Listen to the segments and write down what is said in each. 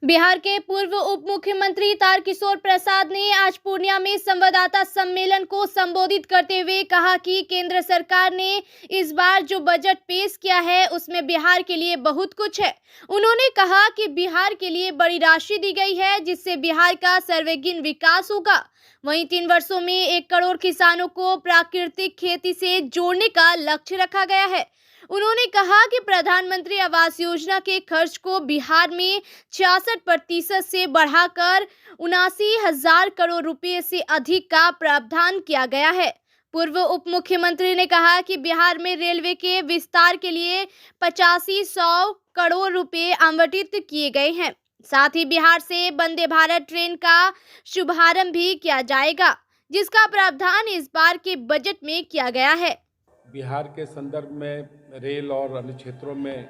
बिहार के पूर्व उप मुख्यमंत्री तारकिशोर प्रसाद ने आज पूर्णिया में संवाददाता सम्मेलन को संबोधित करते हुए कहा कि केंद्र सरकार ने इस बार जो बजट पेश किया है उसमें बिहार के लिए बहुत कुछ है। उन्होंने कहा कि बिहार के लिए बड़ी राशि दी गई है जिससे बिहार का सर्वांगीण विकास होगा। वहीं 3 वर्षों में 1 करोड़ किसानों को प्राकृतिक खेती से जोड़ने का लक्ष्य रखा गया है। उन्होंने कहा कि प्रधानमंत्री आवास योजना के खर्च को बिहार में 66% से बढ़ाकर 79,000 करोड़ रुपए से अधिक का प्रावधान किया गया है। पूर्व उप मुख्यमंत्री ने कहा कि बिहार में रेलवे के विस्तार के लिए 8500 करोड़ रुपए आवंटित किए गए हैं। साथ ही बिहार से वंदे भारत ट्रेन का शुभारंभ भी किया जाएगा, जिसका प्रावधान इस बार के बजट में किया गया है। बिहार के संदर्भ में रेल और अन्य क्षेत्रों में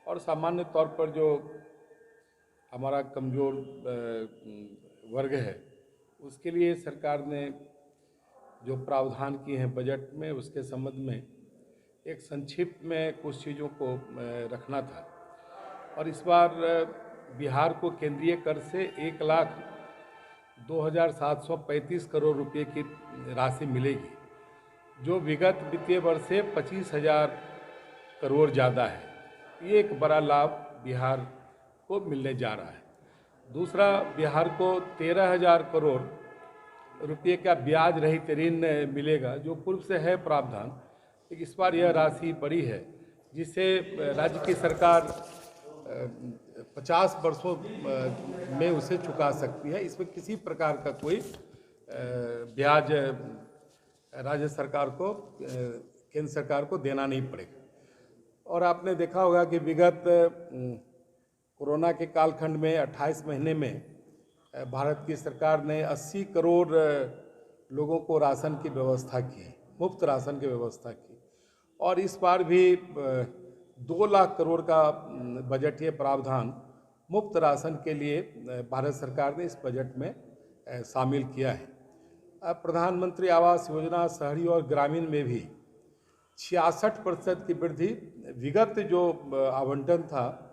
और सामान्य तौर पर जो हमारा कमज़ोर वर्ग है उसके लिए सरकार ने जो प्रावधान किए हैं बजट में, उसके संबंध में एक संक्षिप्त में कुछ चीज़ों को रखना था। और इस बार बिहार को केंद्रीय कर से 1,02,735 करोड़ रुपए की राशि मिलेगी, जो विगत वित्तीय वर्ष से 25,000 करोड़ ज़्यादा है। ये एक बड़ा लाभ बिहार को मिलने जा रहा है। दूसरा, बिहार को 13,000 करोड़ रुपये का ब्याज रहित ऋण मिलेगा, जो पूर्व से है प्रावधान, लेकिन इस बार यह राशि बड़ी है जिससे राज्य की सरकार 50 वर्षों में उसे चुका सकती है। इसमें किसी प्रकार का कोई ब्याज राज्य सरकार को, केंद्र सरकार को देना नहीं पड़ेगा। और आपने देखा होगा कि विगत कोरोना के कालखंड में 28 महीने में भारत की सरकार ने 80 करोड़ लोगों को राशन की व्यवस्था की, मुफ्त राशन की व्यवस्था की। और इस बार भी 2 लाख करोड़ का बजटीय प्रावधान मुफ्त राशन के लिए भारत सरकार ने इस बजट में शामिल किया है। प्रधानमंत्री आवास योजना शहरी और ग्रामीण में भी 66% की वृद्धि, विगत जो आवंटन था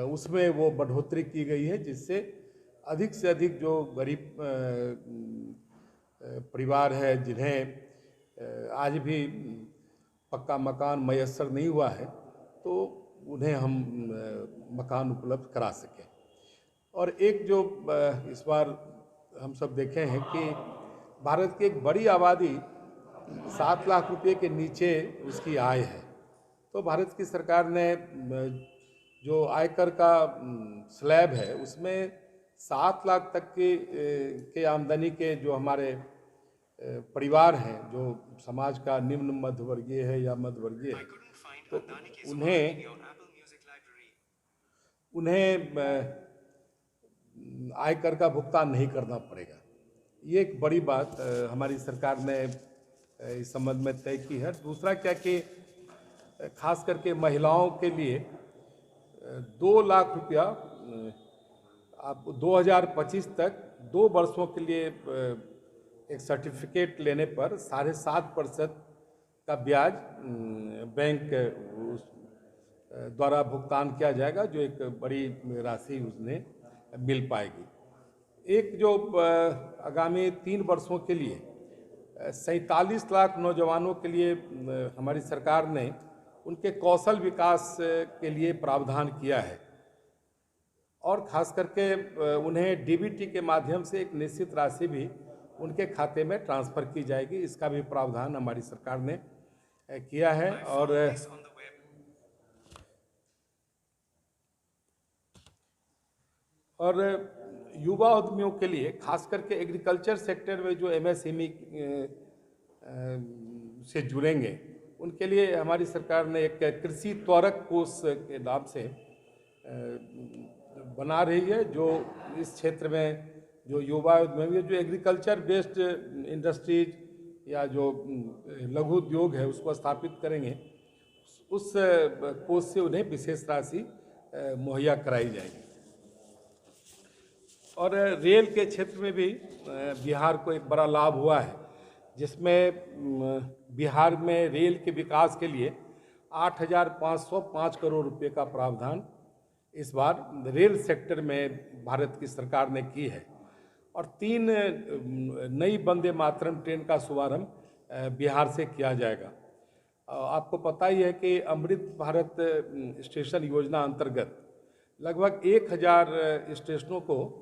उसमें वो बढ़ोतरी की गई है, जिससे अधिक से अधिक जो गरीब परिवार है जिन्हें आज भी पक्का मकान मयस्सर नहीं हुआ है, तो उन्हें हम मकान उपलब्ध करा सकें। और एक जो इस बार हम सब देखे हैं कि भारत की एक बड़ी आबादी 7 लाख रुपए के नीचे उसकी आय है, तो भारत की सरकार ने जो आयकर का स्लैब है उसमें 7 लाख तक के आमदनी के जो हमारे परिवार हैं, जो समाज का निम्न मध्यवर्गीय है या मध्यवर्गीय है, तो उन्हें आयकर का भुगतान नहीं करना पड़ेगा। ये एक बड़ी बात हमारी सरकार ने इस संबंध में तय की है। दूसरा क्या कि खास करके महिलाओं के लिए 2 लाख रुपया आप 2025 तक 2 वर्षों के लिए एक सर्टिफिकेट लेने पर 7.5% का ब्याज बैंक द्वारा भुगतान किया जाएगा, जो एक बड़ी राशि उसने मिल पाएगी। एक जो आगामी 3 वर्षों के लिए 47 लाख नौजवानों के लिए हमारी सरकार ने उनके कौशल विकास के लिए प्रावधान किया है, और ख़ास करके उन्हें डीबीटी के माध्यम से एक निश्चित राशि भी उनके खाते में ट्रांसफ़र की जाएगी। इसका भी प्रावधान हमारी सरकार ने किया है। और युवा उद्यमियों के लिए, खास करके एग्रीकल्चर सेक्टर में जो एमएसएमई से जुड़ेंगे, उनके लिए हमारी सरकार ने एक कृषि त्वरक कोष के नाम से बना रही है, जो इस क्षेत्र में जो युवा उद्यमी जो एग्रीकल्चर बेस्ड इंडस्ट्रीज या जो लघु उद्योग है उसको स्थापित करेंगे, उस कोष से उन्हें विशेष राशि मुहैया कराई जाएगी। और रेल के क्षेत्र में भी बिहार को एक बड़ा लाभ हुआ है, जिसमें बिहार में रेल के विकास के लिए 8,505 करोड़ रुपए का प्रावधान इस बार रेल सेक्टर में भारत की सरकार ने की है और 3 नई वंदे मातरम ट्रेन का शुभारंभ बिहार से किया जाएगा। आपको पता ही है कि अमृत भारत स्टेशन योजना अंतर्गत लगभग 1000 स्टेशनों को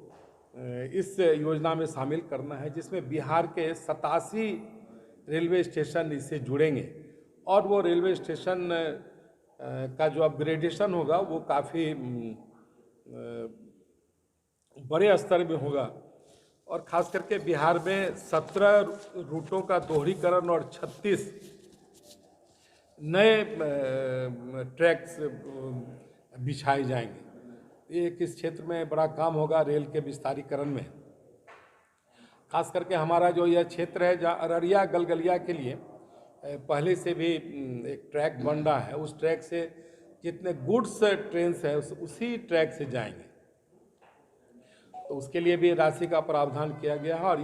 इस योजना में शामिल करना है, जिसमें बिहार के 87 रेलवे स्टेशन इससे जुड़ेंगे और वो रेलवे स्टेशन का जो अपग्रेडेशन होगा वो काफ़ी बड़े स्तर में होगा और ख़ास करके बिहार में 17 रूटों का दोहरीकरण और 36 नए ट्रैक्स बिछाए जाएंगे। ये किस क्षेत्र में बड़ा काम होगा रेल के विस्तारीकरण में। खास करके हमारा जो यह क्षेत्र है जहाँ अररिया गलगलिया के लिए पहले से भी एक ट्रैक बन रहा है, उस ट्रैक से जितने गुड्स ट्रेन है उसी ट्रैक से जाएंगे, तो उसके लिए भी राशि का प्रावधान किया गया है। और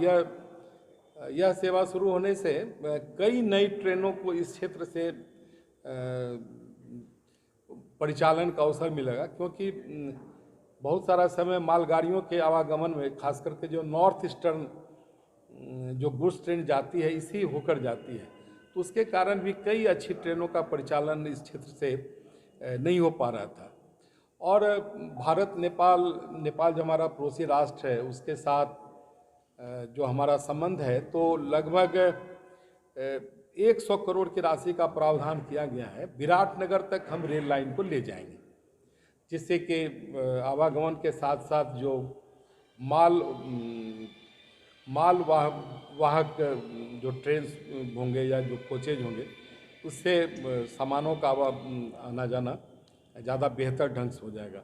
यह सेवा शुरू होने से कई नई ट्रेनों को इस क्षेत्र से परिचालन का अवसर मिलेगा, क्योंकि बहुत सारा समय मालगाड़ियों के आवागमन में खास करके जो नॉर्थ ईस्टर्न जो गुड्स ट्रेन जाती है इसी होकर जाती है, तो उसके कारण भी कई अच्छी ट्रेनों का परिचालन इस क्षेत्र से नहीं हो पा रहा था। और भारत नेपाल जो हमारा पड़ोसी राष्ट्र है उसके साथ जो हमारा संबंध है, तो लगभग 100 करोड़ की राशि का प्रावधान किया गया है। विराटनगर तक हम रेल लाइन को ले जाएंगे, जिससे कि आवागमन के साथ साथ जो माल वाहक जो ट्रेन होंगे या जो कोचेज होंगे उससे सामानों का आना जाना ज़्यादा बेहतर ढंग से हो जाएगा।